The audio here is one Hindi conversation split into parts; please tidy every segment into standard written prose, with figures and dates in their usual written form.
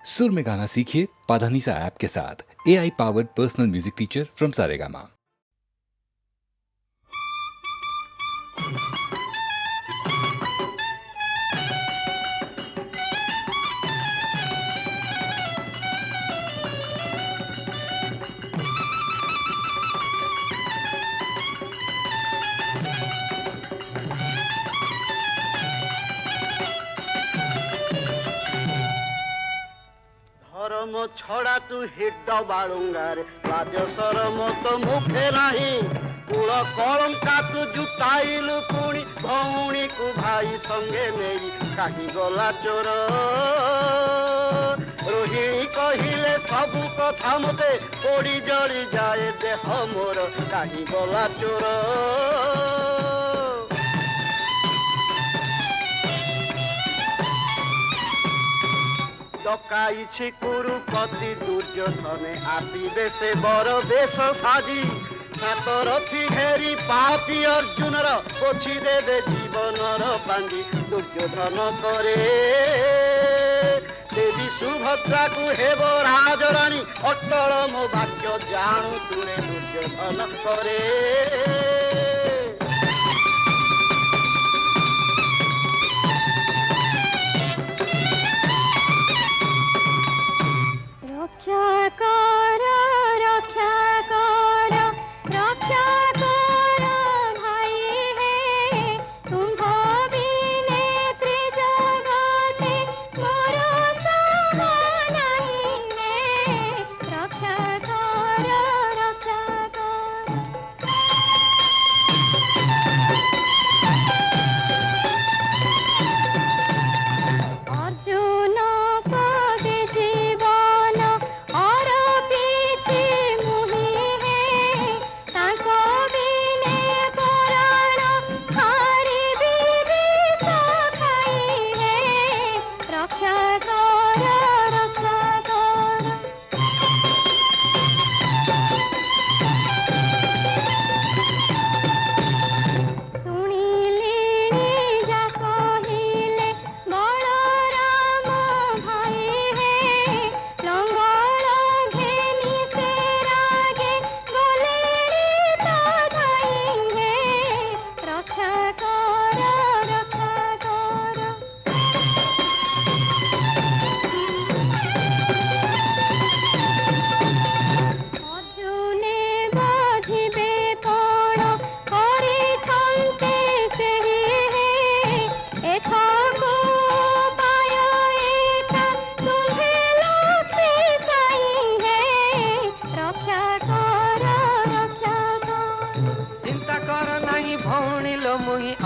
सुर में गाना सीखिए पाधानीसा ऐप के साथ। AI powered personal music teacher from Saregama. ধর্ম ছড়া তু হিড বালুঙ্গার লাজ শরম তো মুখে নাহি কুল কলঙ্কা তু জুতাইলু পুଣି ভৌণীକୁ ভাই সঙ্গে নেই কাহি গলা চোর রোহিণী কহিলে সবু কথা মতে পড়ি জড়ি যায় দেহ মোর কাহি গলা চোর ডকাইছি কুরুপতি দুর্যোধনে আসিবে সে বড় বেশ সাজি সাতরথি ঘেরি পাপি অর্জুনর পছি দেবে জীবনর পাঞ্জি দুর্যোধন করে দেবী সুভদ্রাকু হেব রাজরাণী অটল মো বাক্য জাণু তুরে দুর্যোধন করে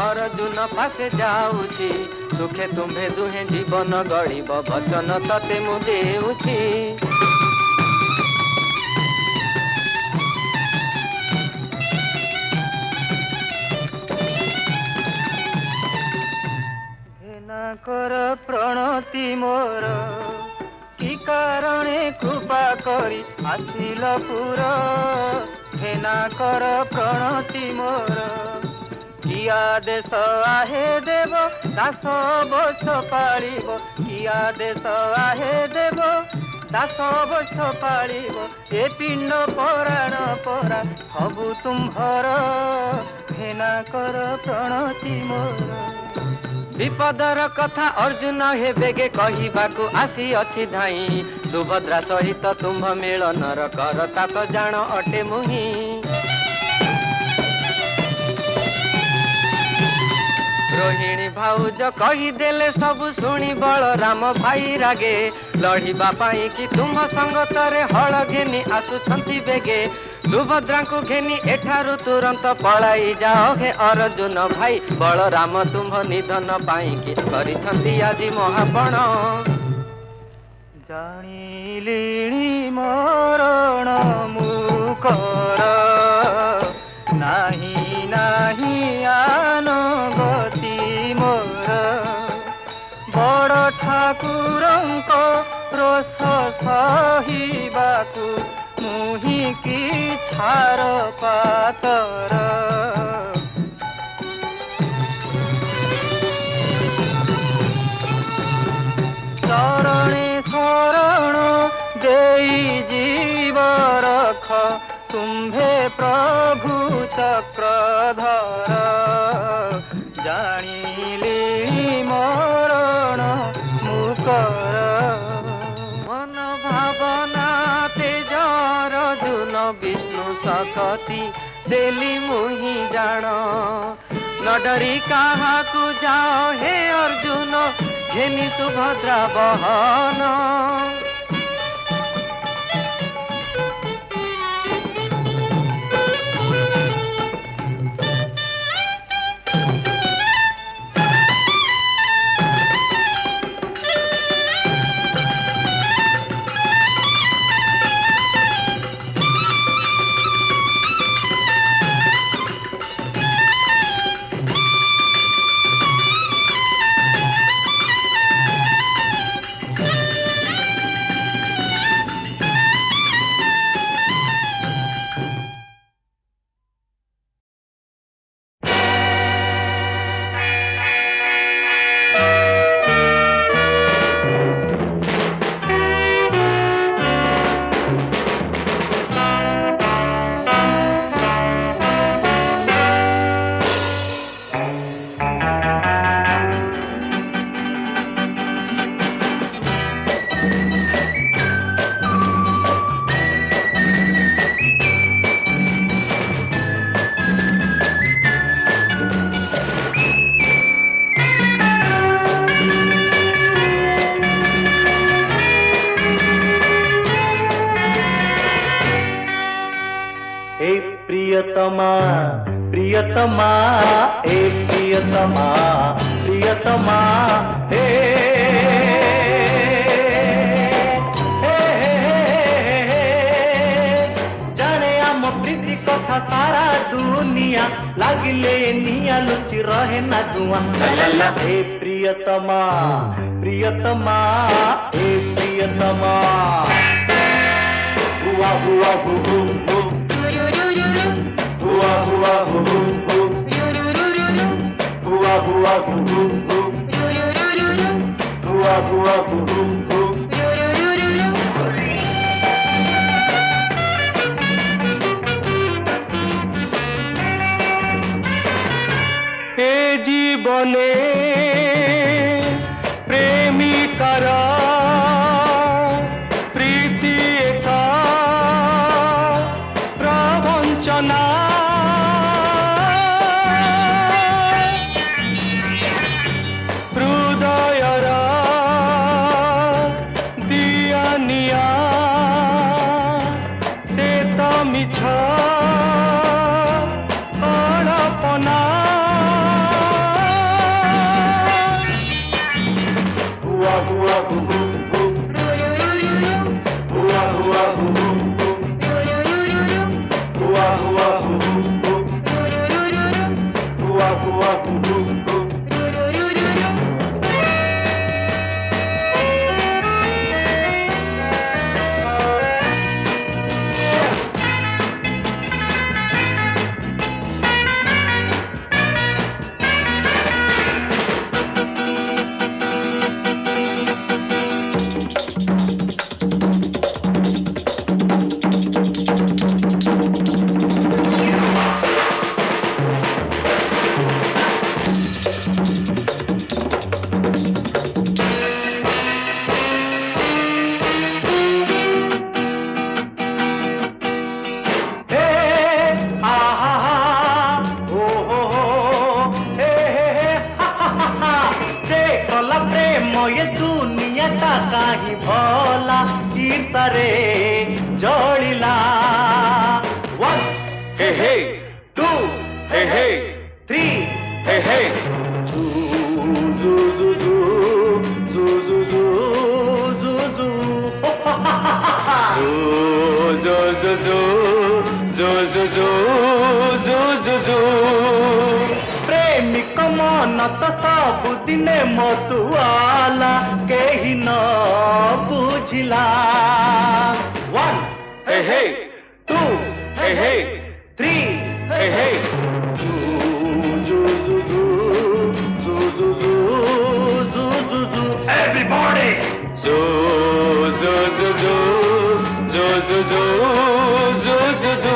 अर्जुन पासे जाऊची सुखे तुम्हे दुहे जीवन गड़ब वचन तते मु देउची घेना कर प्रणति मोर कि कारणे कृपा करी आसिल पुर घेना कर प्रणति मोर किया देश आहे देव दास बछ पालिब किया देश आहे देव दास बछ पालिब ए पिंड पराण परा सबु तुम्भर घेना कर प्रणति मोर विपदर कथा अर्जुन हे बेगे कहिबाकु आसी अछि धाई सुभद्रा सहित तुम्भ मिलनर करता तो जान अटे मुही रोहिणी भाउज कहीदेले सबु शुणी बलराम भाई रागे लड़िबा पाई कि तुम संगतरे हल घेनी आसुछंती बेगे सुभद्रा को घेनी एठारु तुरंत पलाई जाओ हे अर्जुन भाई बलराम तुम निधन पाई कि करिछंती आजि महापण जानिलिणी मरण मुकर नाही नाही आनो गति मोर बड़ ठाकुरंक रोष सहिबाकु मुहि की छार पातर चरणे सर ଚକ୍ରଧର ଜାଣିଲି ମରଣ ମୁକର ମନ ଭାବନା ତେଜର ଜୁନ ବିଷ୍ଣୁ ଶକ୍ତି ଦେଲି ମୁହିଁ ଜାଣ न डरी काहाकू जाओ हे अर्जुन घेनी सुभद्रा बहन प्रियतमा प्रियतमा ए प्रियतमा प्रियतमा हे जाने आम प्रीति कथा सारा दुनिया लागिले निया लुचि रहे ना धुआं हे प्रियतमा प्रियतमा हे प्रियतमा हुआ हुआ हुआ हुआ हुआ हुआ हुआ हुआ हे जीवने प्रेमिकार प्रीति एका प्रवंचना प्रेमिक मन तो सबुदिने मतुआला केही न बुझिला 1 हे हे 2 हे हे 3 हे हे everybody zo zo zo zo zo zo zo zo zo zo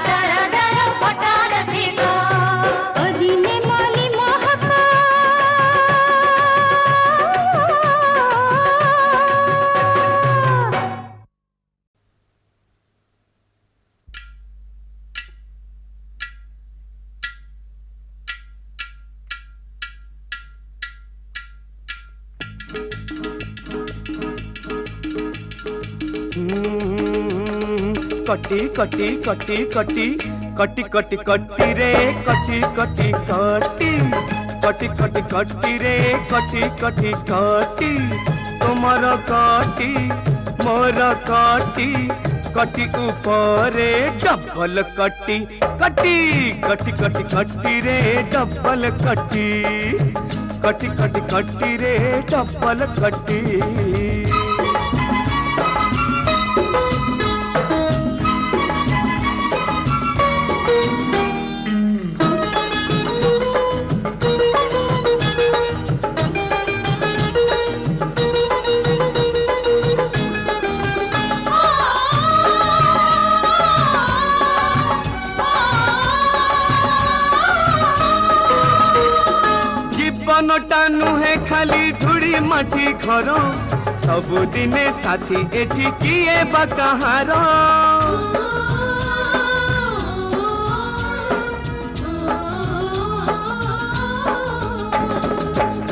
सरदार पटार कटी कटी कटी कटी कटी कटी कटी रे कटी कटी कटी कटी कटी कटी रे कटी कटी कटी तुमर कटी मोर कटी कटी ऊपरे डबल कटी कटी कटी कटी कटी रे डबल कटी कटी कटी कटी रे डबल कटी जीवनटा नुहे खाली धूड़ी माटी घर सबुदिने साथी एठी किए बा कहार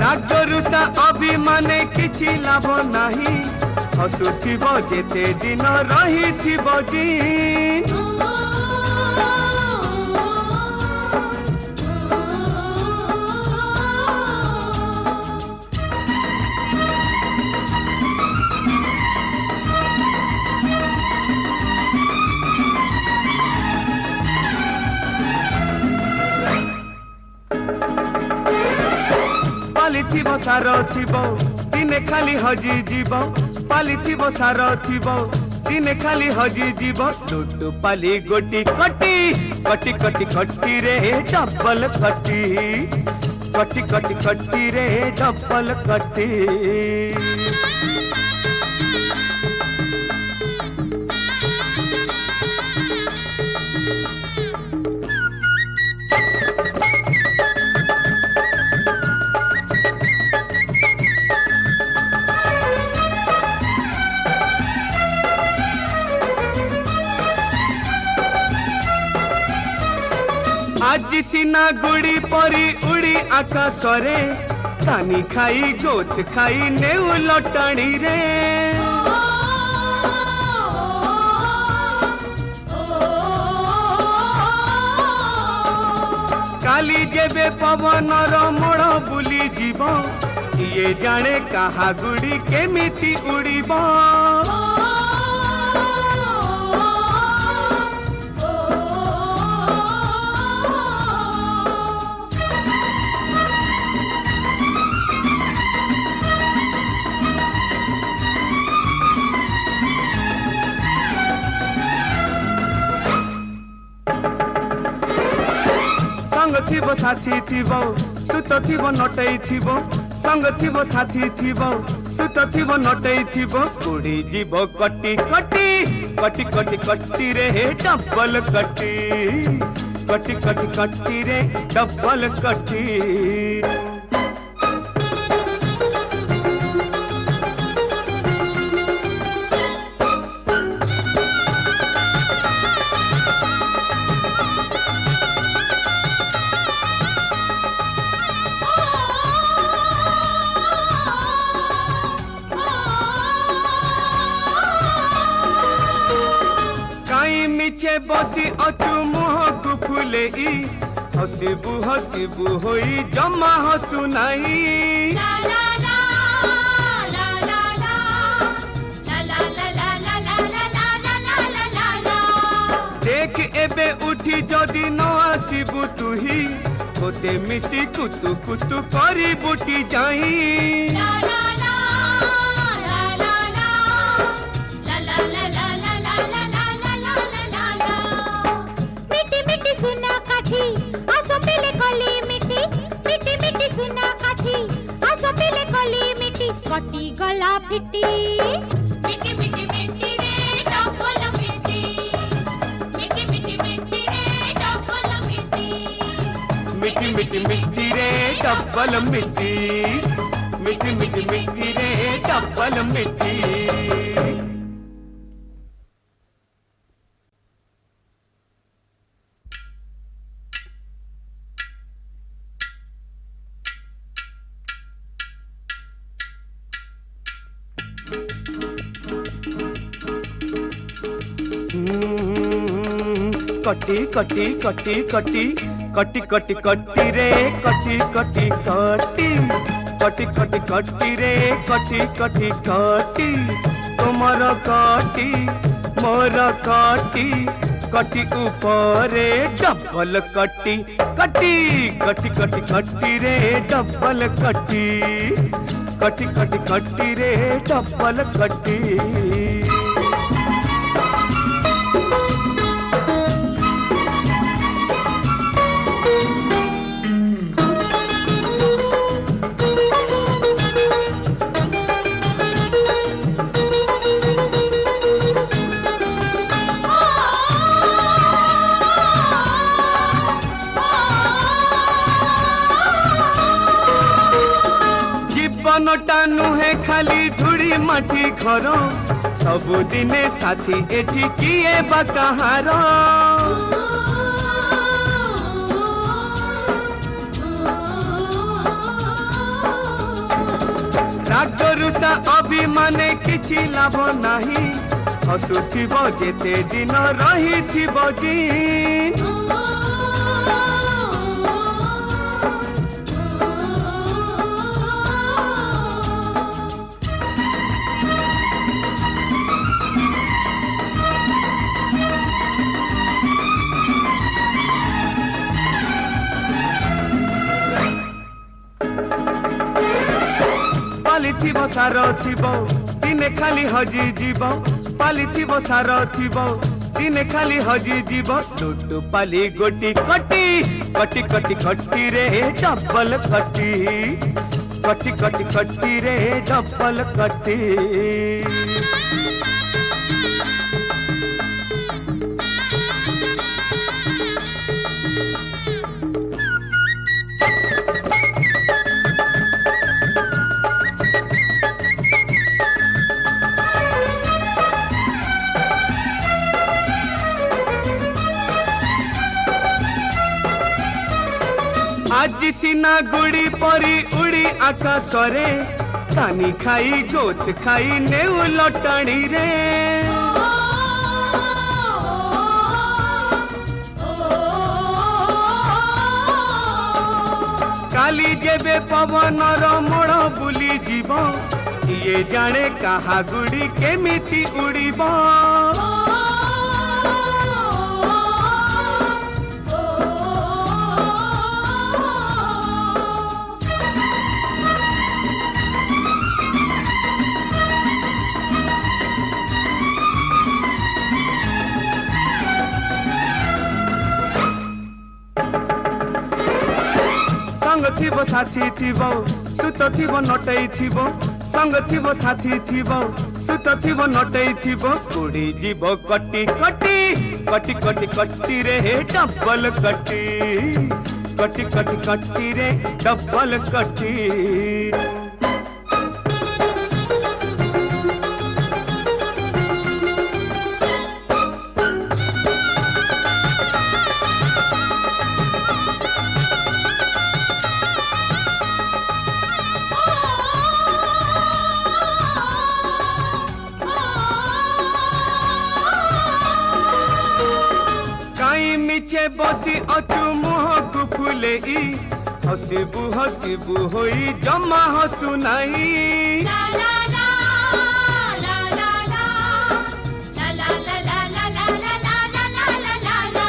रागरुषा अभिमाने किछि लाभ नाही हसुथिब जेते दिन रहिथिब जी पालिथिब सार थिब दिने खाली हजी जीव पालिथिब सार थिब दिने खाली हजी जीव लुटु पाली गोटी कटी कटी कटी कटी रे डबल कटी कटी कटी कटी रे डबल कटी आज सिना गुड़ी परी उड़ी आकाशरे तानी खाई गोत खाई नेउ लटणी रे काली जेबे पवनर मोड़ बुली जीव ये जाने कहा गुड़ी केमिति उड़ीब थिब साथी थिब सुत थिब नटै थिब संग थिब साथी थिब सुत थिब नटै थिब उड़ी जीव कटी कटी कटी कटी कटी रे डबल कटी कटी कटी कटी रे डबल कटी मिछे बसी अचु मुह को फुले हसिबु हसिबु होई जमा हसु नाही देख एबे उठी जदि न आसिबु तुही तोते मिसी कुतु कुतु करी बुटी जाई कटी गला फिटी मिठी मिठी मिठी रे डबल मिठी मिठी मिठी मिठी रे डबल मिठी मिठी मिठी मिठी रे डबल मिठी मिठी मिठी मिठी रे डबल मिठी कटी कटी कटी कटी कटी कटी कटी रे कटी कटी कटी कटी कटी कटी रे कटी कटी कटी तुमर कटी मोर कटी कटी ऊपरे डबल कटी कटी कटी कटी कटी रे डबल कटी कटी कटी कटी रे डबल कटी जीवनटा नुहे खाली धूड़ी माटी घर सबुदिने साथी एठी किए बा कहार रागरुषा अभिमाने किछि लाभ नाही हसुथिब जेते दिन रहिथिब जी पालिथिब सार थिब दिने खाली हजी जीव पालिथिब सार थिब दिने खाली हजी जीव लुटु पाली गोटी कटी कटी कटी कटी रे डबल कटी कटी कटी कटी रे डबल कटी आज सीना गुड़ी परी उड़ी आकाशरे कानी खाई गोत खाई नेउ लटणी रे काली जेबे पवनर मोड़ बुली जीव ये जाने कहा गुड़ी केमिति उड़ीब थिब साथी थिब सुत थिब नटै थिब संग थिब साथी थिब सुत थिब नटै थिब उड़ी जीव कटी कटी कटी कटी कटी रे डबल कटी कटी कटी कटी रे डबल कटी मिछे बसी अचु मुह को फुले हसिबु हसिबु होई जमा हसु नाही ला ला ला ला ला ला ला ला ला ला ला ला ला ला ला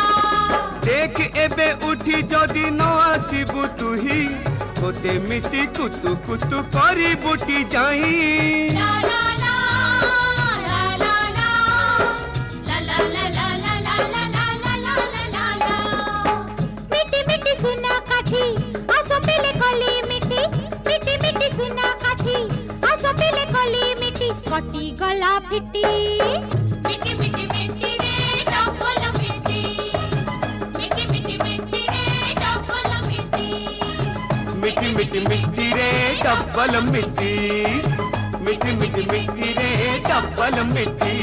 देख एबे उठी जदी न आसिबु तुही तोते मिसी कुतु कुतु करी बुटी जाई ला ला ला ला ला ला ला ला ला कटी गला फिटी मिट्टी मिट्टी मिट्टी रे डबल मिट्टी मिट्टी मिट्टी मिट्टी रे डबल मिट्टी मिट्टी मिट्टी मिट्टी रे डबल मिट्टी मिट्टी मिट्टी मिट्टी रे डबल मिट्टी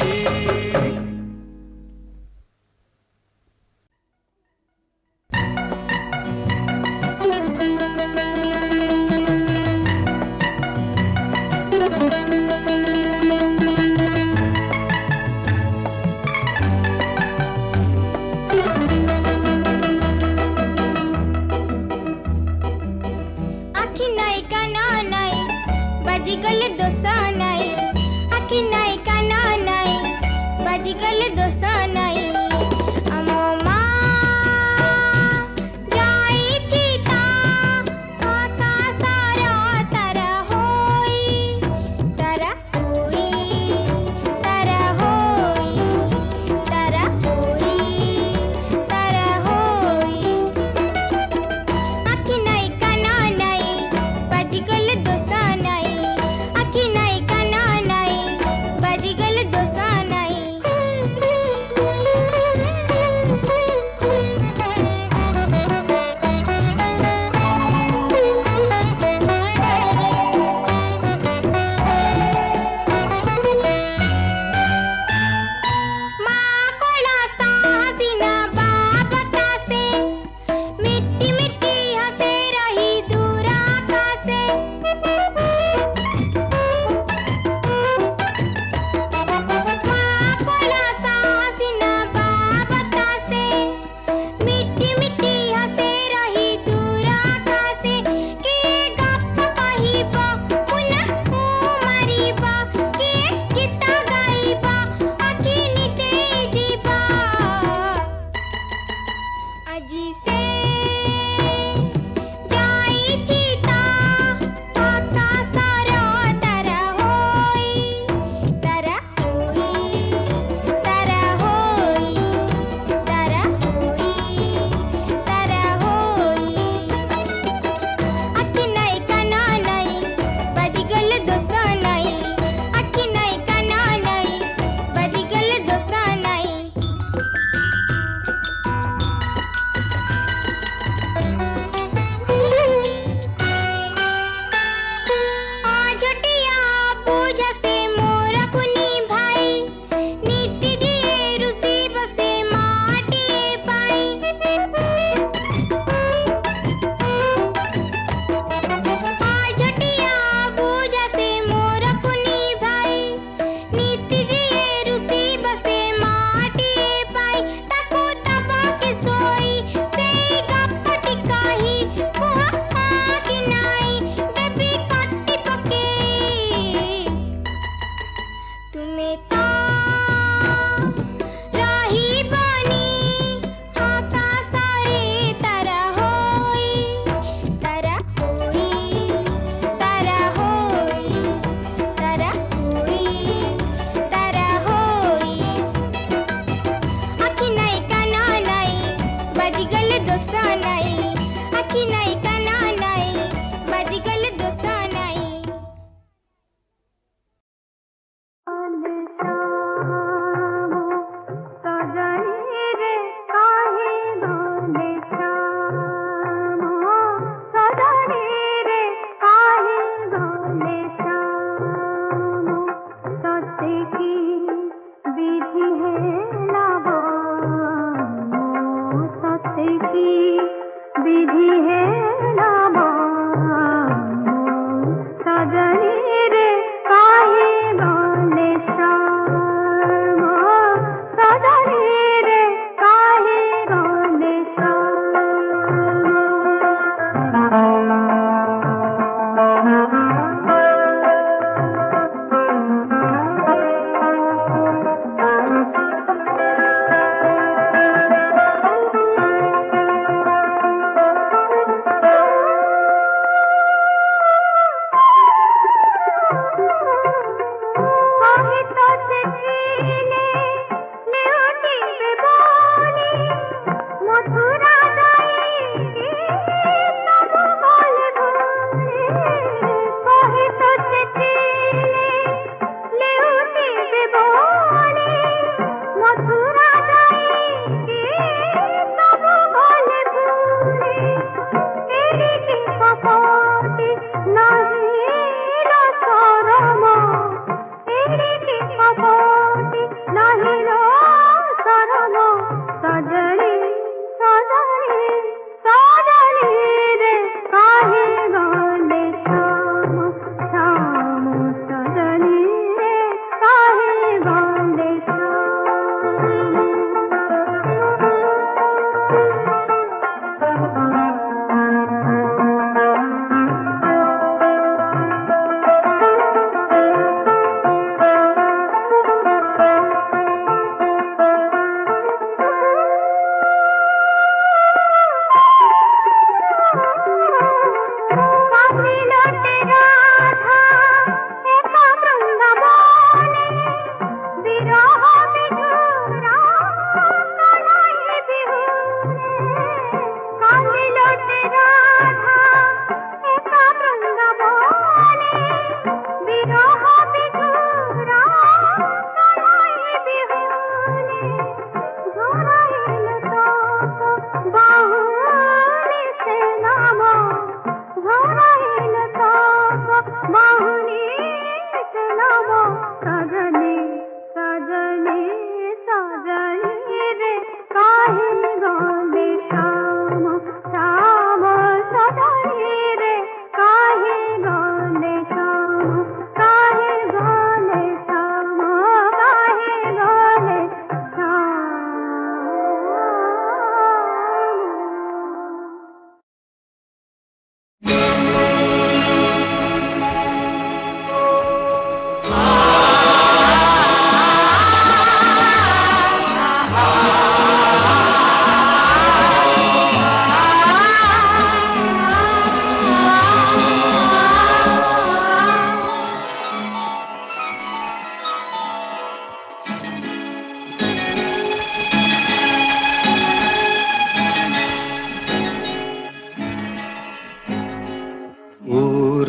बाजीगले दोसा नाई आखि नाई काना नाई बाजीगले दोसा नाई आमो मा जाईची ता आकाशारा तारा होई तारा होई तारा होई तारा होई तारा होई आखि नाई काना नाई बाजीगले दोसा नाई आखि नाई काना नाई बाजीगले दोसा नाई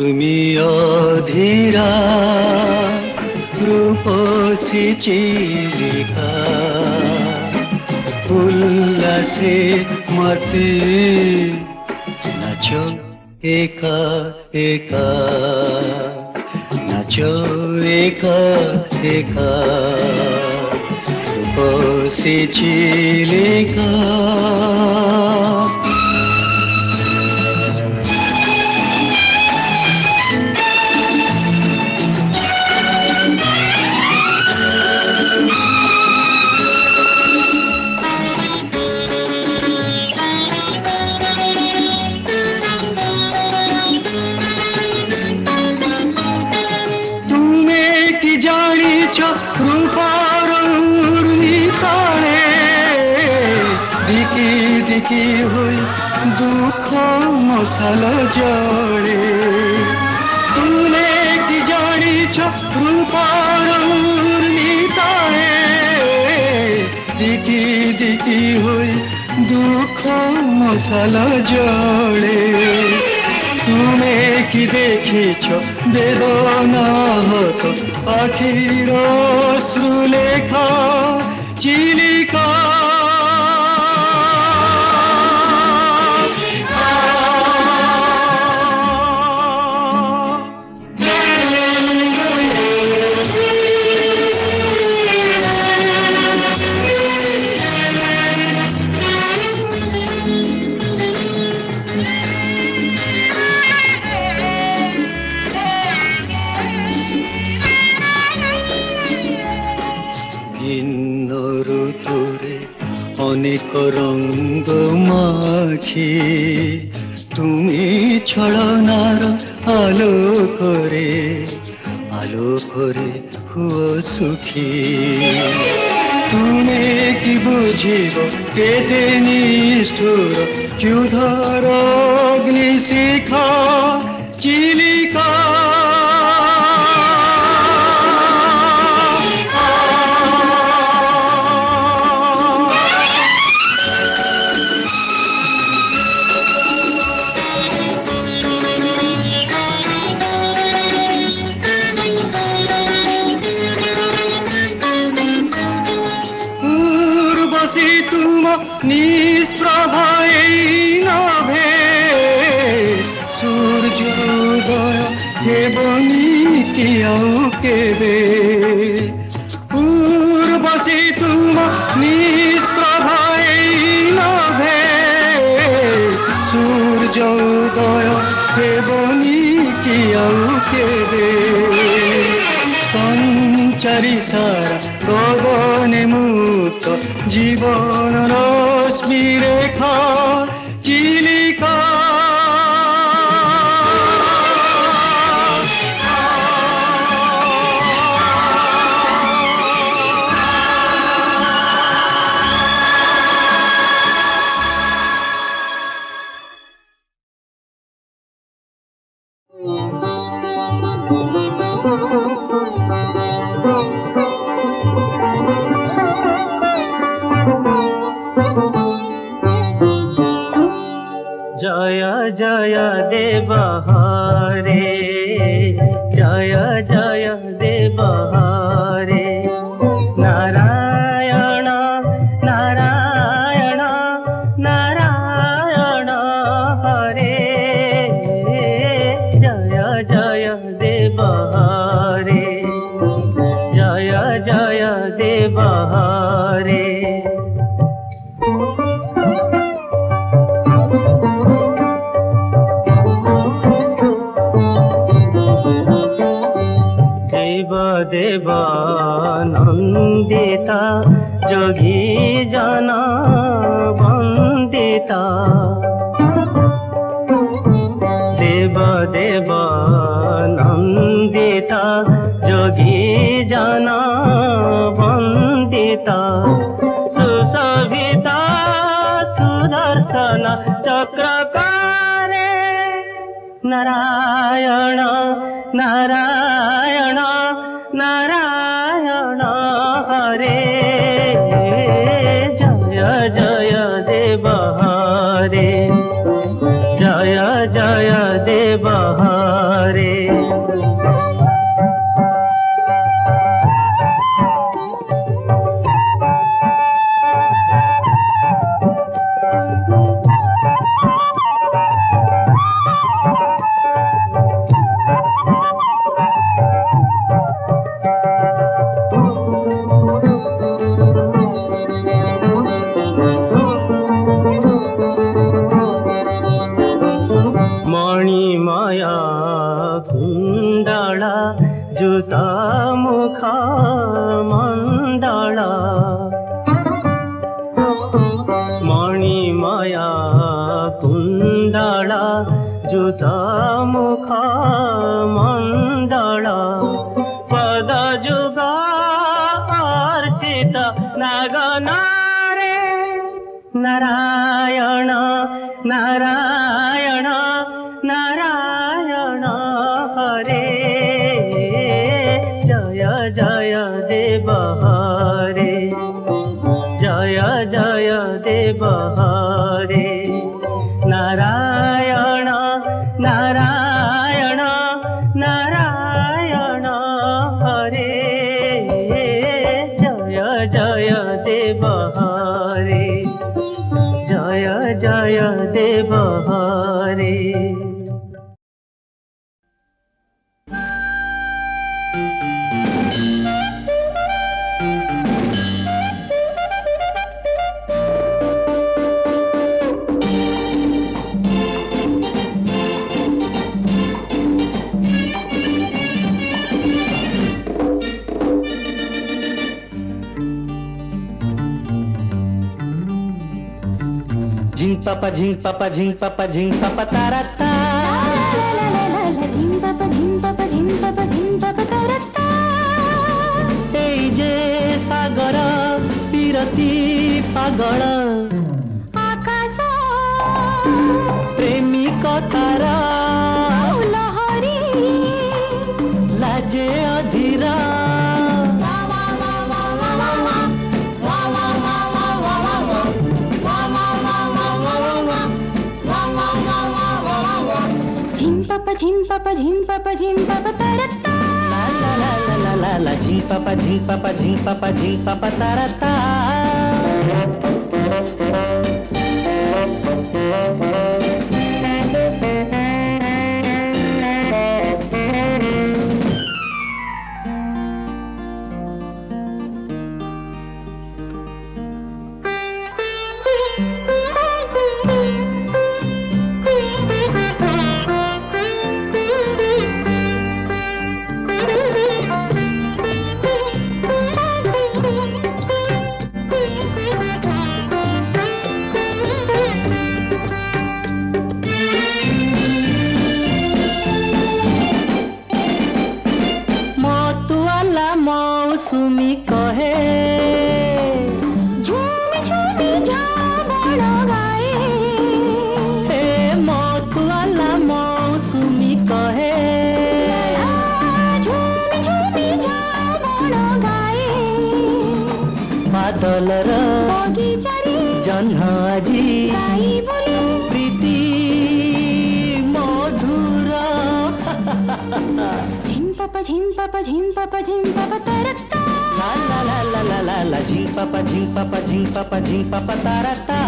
উর্মি অধীরা রূপসী চিলিকা উল্লাসে মতে নাচো একা একা নাচো একা একা রূপসী চিলিকা রূপার উর্মিতারে দিকি দিকি হই দুঃখ মশাল জড়ে তুমি কি জানিছ রূপার উর্মিতারে দিকি দিকি হই দুঃখ মশাল জড়ে তুমি কি দেখিছ বেদনা হত আখির শ্রুলেখা চিলিকা অনেক রঙ্গ মাঝি তুমি ছলনার আলোকরে হুয় সুখী তুমি কি বুঝিব কেতে নিষ্ঠুর যুধর অগ্নি শিখা চিলিকা নিষ্প্রভায় নভে সূর্যোদয় কেবনি কি আউ কেবে পূর্বশী তুম নিষ্প্রভায় নভে সূর্যোদয় কেবনি কি আউ কেবে সঞ্চারী সারা গগনে মুক্ত জীবন রশ্মি রেখা চিলিকা জয় জয় দেবহরে জয় জয় দেবহরে নারায়ণ নারায়ণ নারায়ণ হরে জয় জয় দেবহরে জয় জয় দেবহরে দেবানন্দিতা যোগী জন বন্দিতা দেব দেবানন্দিতা যোগী জন বন্দিতা সুশোভিতা সুদর্শন চক্রকারে নারায়ণ নারায়ণ নারায়ণ হরে জয় জয় দেব হরে জয় জয় দেব হরে माया कुण्डला जुता मुख मण्डला मणिमाया कुण्डला जुता मुख मण्डला पद जुग अर्चित नागनारे नारायण नारायण नारायण हरे जय जय देव हरे जय जय देव हरे नारायण नारायण नारायण हरे जय जय देव हरे जय जय देव हरे झिंग पापा झिंग पापा तारा ता এই যে সাগর বিরতি পাগল আকাশ প্রেমিক তারা লহরী লাজে অধীরা झिम पापा तरता ला ला ला ला ला ला झिंग पापा तारा ता सुमी कहे झूमी झूमी झाबड़ गाए हे मतवाला मौसुमी कहे झूमी झूमी झाबड़ गाए बादलर बगीचारे जह्न आजी गाई बोले प्रीति मधुर झिम पापा तरता ला ला ला ला ला ला ला झिंग पापा तारा ता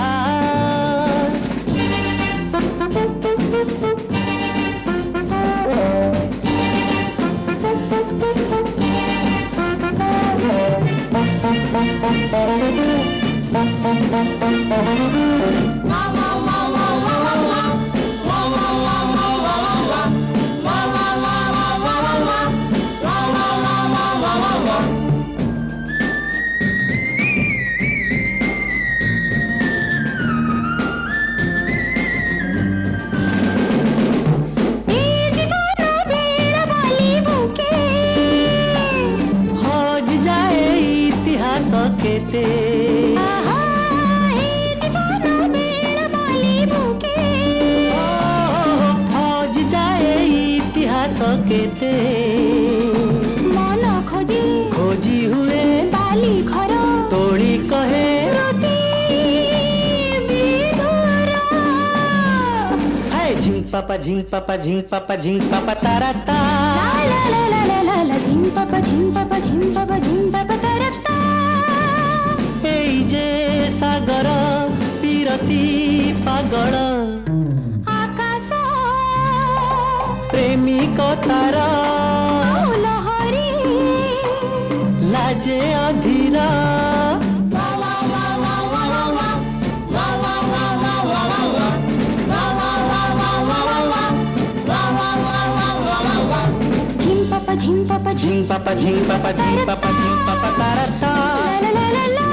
केते हज जाए इतिहास केते मन खोजी खोजी हुए बाली घर तोड़ी कहे झिंग पापा तारा ता झिम पापा तरता এই যে সাগর বিরতি পাগল আকাশ প্রেমিক তার লহরী লাজে অধীরা la la la la la la la la la la la la la पापा झिम पापा झिंग पापा झिंग पापा झिंग पापा झिंग पापा तारा ता ला ला ला ला